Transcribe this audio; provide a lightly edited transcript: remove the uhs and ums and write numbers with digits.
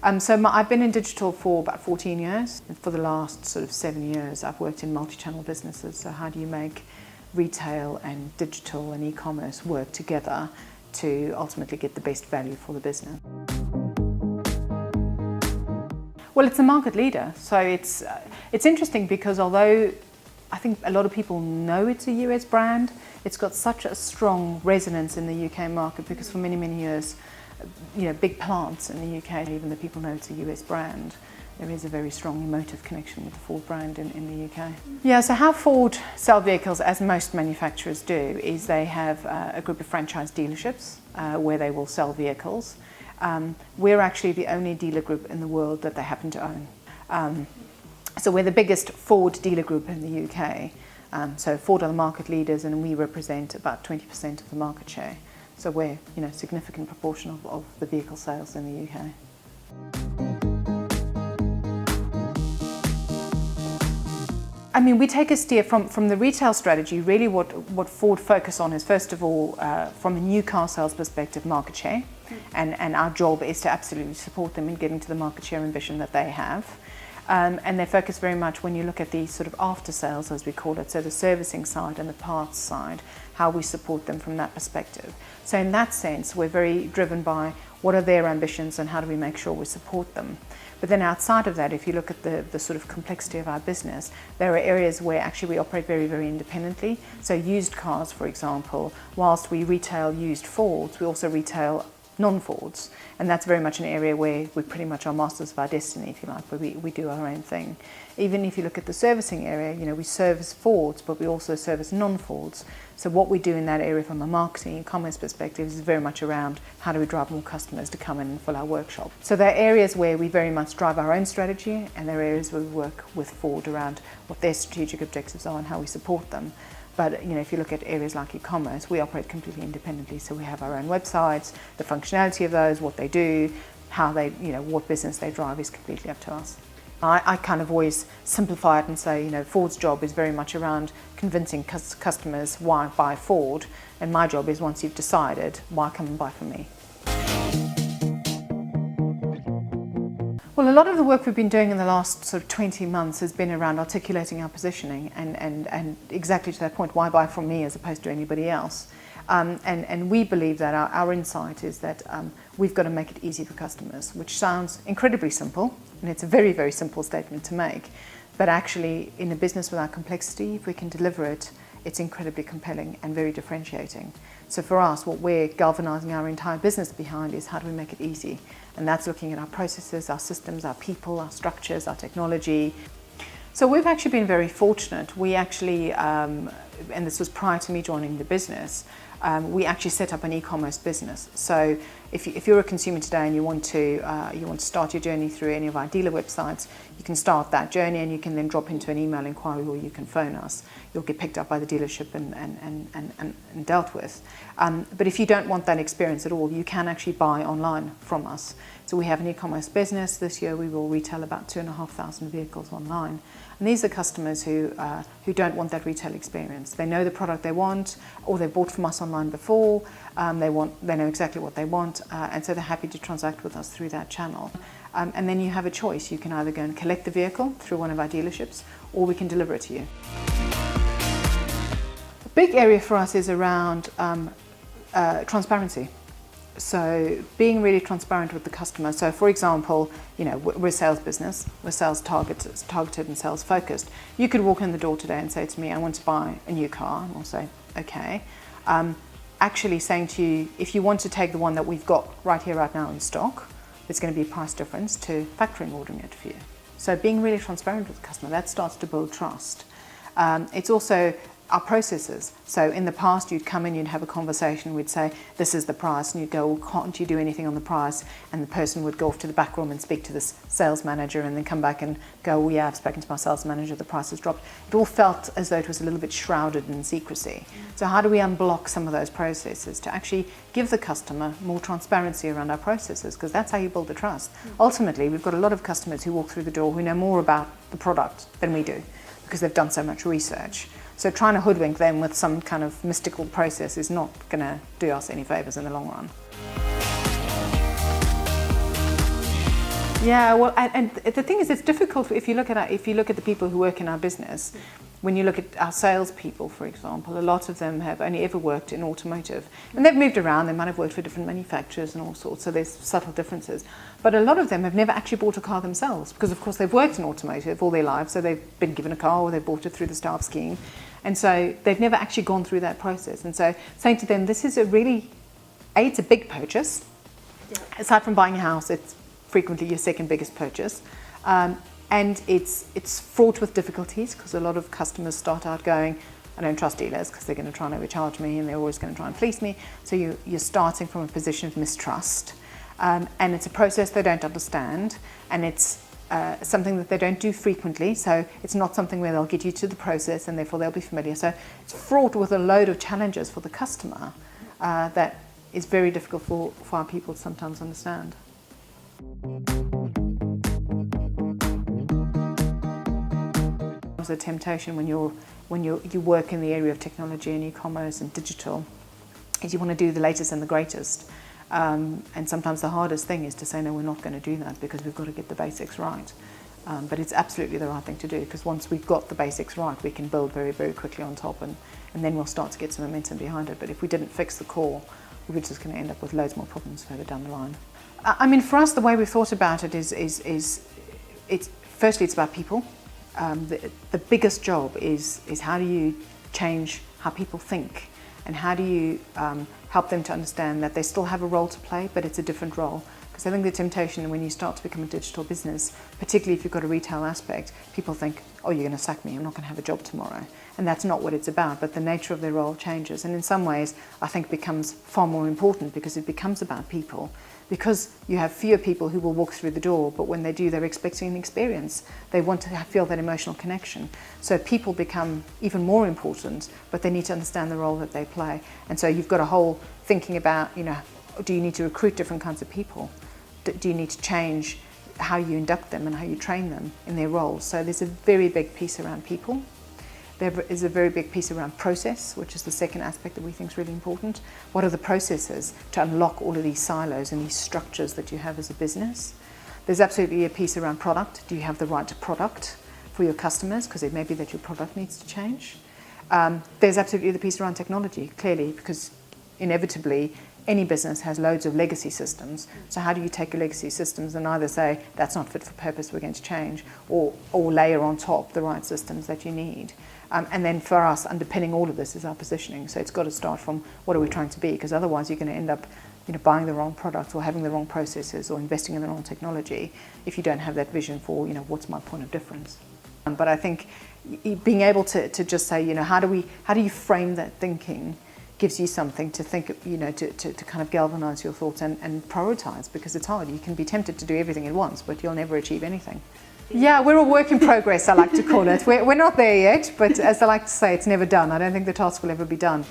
I've been in digital for about 14 years. And for the last sort of 7 years, I've worked in multi-channel businesses. So how do you make retail and digital and e-commerce work together to ultimately get the best value for the business? Well, it's a market leader. So it's interesting because although I think a lot of people know it's a US brand, it's got such a strong resonance in the UK market because for many, many years, big plants in the UK, even though people know it's a US brand, there is a very strong emotive connection with the Ford brand in the UK. Yeah, so how Ford sell vehicles, as most manufacturers do, is they have a group of franchise dealerships where they will sell vehicles. We're actually the only dealer group in the world that they happen to own. So we're the biggest Ford dealer group in the UK. So Ford are the market leaders and we represent about 20% of the market share. So we're a significant proportion of the vehicle sales in the UK. I mean, we take a steer from the retail strategy. Really what Ford focus on is, first of all, from a new car sales perspective, market share. And our job is to absolutely support them in getting to the market share ambition that they have. And they focus very much, when you look at the sort of after sales, as we call it, so the servicing side and the parts side, how we support them from that perspective. So in that sense, we're very driven by what are their ambitions and how do we make sure we support them. But then outside of that, if you look at the sort of complexity of our business, there are areas where actually we operate very, very independently. So used cars, for example, whilst we retail used Fords, we also retail non-Fords, and that's very much an area where we pretty much are masters of our destiny, if you like, where we do our own thing. Even if you look at the servicing area, we service Fords, but we also service non-Fords. So what we do in that area from a marketing and commerce perspective is very much around how do we drive more customers to come in and fill our workshop. So there are areas where we very much drive our own strategy, and there are areas where we work with Ford around what their strategic objectives are and how we support them. But if you look at areas like e-commerce, we operate completely independently. So we have our own websites, the functionality of those, what they do, how they, what business they drive is completely up to us. I kind of always simplify it and say, Ford's job is very much around convincing customers why buy Ford, and my job is, once you've decided, why come and buy from me. Well, a lot of the work we've been doing in the last sort of 20 months has been around articulating our positioning and exactly to that point, why buy from me as opposed to anybody else. And we believe that our insight is that we've got to make it easy for customers, which sounds incredibly simple, and it's a very, very simple statement to make. But actually, in a business without complexity, if we can deliver it, it's incredibly compelling and very differentiating. So for us, what we're galvanizing our entire business behind is how do we make it easy? And that's looking at our processes, our systems, our people, our structures, our technology. So we've actually been very fortunate. We actually, and this was prior to me joining the business, we actually set up an e-commerce business. So if you're a consumer today and you want to start your journey through any of our dealer websites, you can start that journey and you can then drop into an email inquiry or you can phone us. You'll get picked up by the dealership and dealt with. But if you don't want that experience at all, you can actually buy online from us. So we have an e-commerce business. This year we will retail about 2,500 vehicles online. And these are customers who don't want that retail experience. They know the product they want, or they've bought from us online before. They know exactly what they want, and so they're happy to transact with us through that channel. And then you have a choice. You can either go and collect the vehicle through one of our dealerships, or we can deliver it to you. A big area for us is around transparency. So being really transparent with the customer. So for example, we're a sales business, we're sales targeted and sales focused. You could walk in the door today and say to me, I want to buy a new car, and I'll say, okay. Actually saying to you, if you want to take the one that we've got right here, right now in stock, there's going to be a price difference to factoring ordering it for you. So being really transparent with the customer, that starts to build trust. It's also our processes. So in the past, you'd come in, you'd have a conversation, we'd say, this is the price, and you'd go, well, can't you do anything on the price? And the person would go off to the back room and speak to this sales manager and then come back and go, well, yeah, I've spoken to my sales manager, the price has dropped. It all felt as though it was a little bit shrouded in secrecy. So how do we unblock some of those processes to actually give the customer more transparency around our processes? Because that's how you build the trust. Ultimately, we've got a lot of customers who walk through the door who know more about the product than we do because they've done so much research. So trying to hoodwink them with some kind of mystical process is not going to do us any favours in the long run. Yeah, well, and the thing is, it's difficult if you look at the people who work in our business. When you look at our salespeople, for example, a lot of them have only ever worked in automotive, and they've moved around. They might have worked for different manufacturers and all sorts, so there's subtle differences. But a lot of them have never actually bought a car themselves, because of course they've worked in automotive all their lives, so they've been given a car or they've bought it through the staff scheme, and so they've never actually gone through that process. And so saying to them, this is it's a big purchase. Yeah. Aside from buying a house, it's frequently your second biggest purchase. And it's fraught with difficulties, because a lot of customers start out going, I don't trust dealers because they're going to try and overcharge me and they're always going to try and fleece me. So you're starting from a position of mistrust. And it's a process they don't understand, and it's something that they don't do frequently. So it's not something where they'll get you to the process and therefore they'll be familiar. So it's fraught with a load of challenges for the customer that is very difficult for our people to sometimes understand. The temptation when you work in the area of technology and e-commerce and digital is you want to do the latest and the greatest, and sometimes the hardest thing is to say no, we're not going to do that because we've got to get the basics right. But it's absolutely the right thing to do, because once we've got the basics right, we can build very, very quickly on top, and then we'll start to get some momentum behind it. But if we didn't fix the core, we were just going to end up with loads more problems further down the line. I mean, for us, the way we've thought about it is firstly, it's about people. The biggest job is how do you change how people think, and how do you help them to understand that they still have a role to play, but it's a different role. Because I think the temptation when you start to become a digital business, particularly if you've got a retail aspect, people think, oh, you're going to sack me, I'm not going to have a job tomorrow. And that's not what it's about, but the nature of their role changes. And in some ways, I think becomes far more important, because it becomes about people. Because you have fewer people who will walk through the door, but when they do, they're expecting an experience. They want to feel that emotional connection. So people become even more important, but they need to understand the role that they play. And so you've got a whole thinking about, do you need to recruit different kinds of people? Do you need to change how you induct them and how you train them in their roles? So there's a very big piece around people. There is a very big piece around process, which is the second aspect that we think is really important. What are the processes to unlock all of these silos and these structures that you have as a business? There's absolutely a piece around product. Do you have the right product for your customers? Because it may be that your product needs to change. There's absolutely the piece around technology, clearly, because inevitably any business has loads of legacy systems. So how do you take your legacy systems and either say that's not fit for purpose, we're going to change, or layer on top the right systems that you need? And then for us, underpinning all of this is our positioning. So it's got to start from what are we trying to be, because otherwise you're going to end up buying the wrong product or having the wrong processes or investing in the wrong technology if you don't have that vision for what's my point of difference. But I think being able to just say, how do you frame that thinking gives you something to think, to kind of galvanize your thoughts and prioritize, because it's hard. You can be tempted to do everything at once, but you'll never achieve anything. Yeah, we're a work in progress, I like to call it. We're not there yet, but as I like to say, it's never done. I don't think the task will ever be done.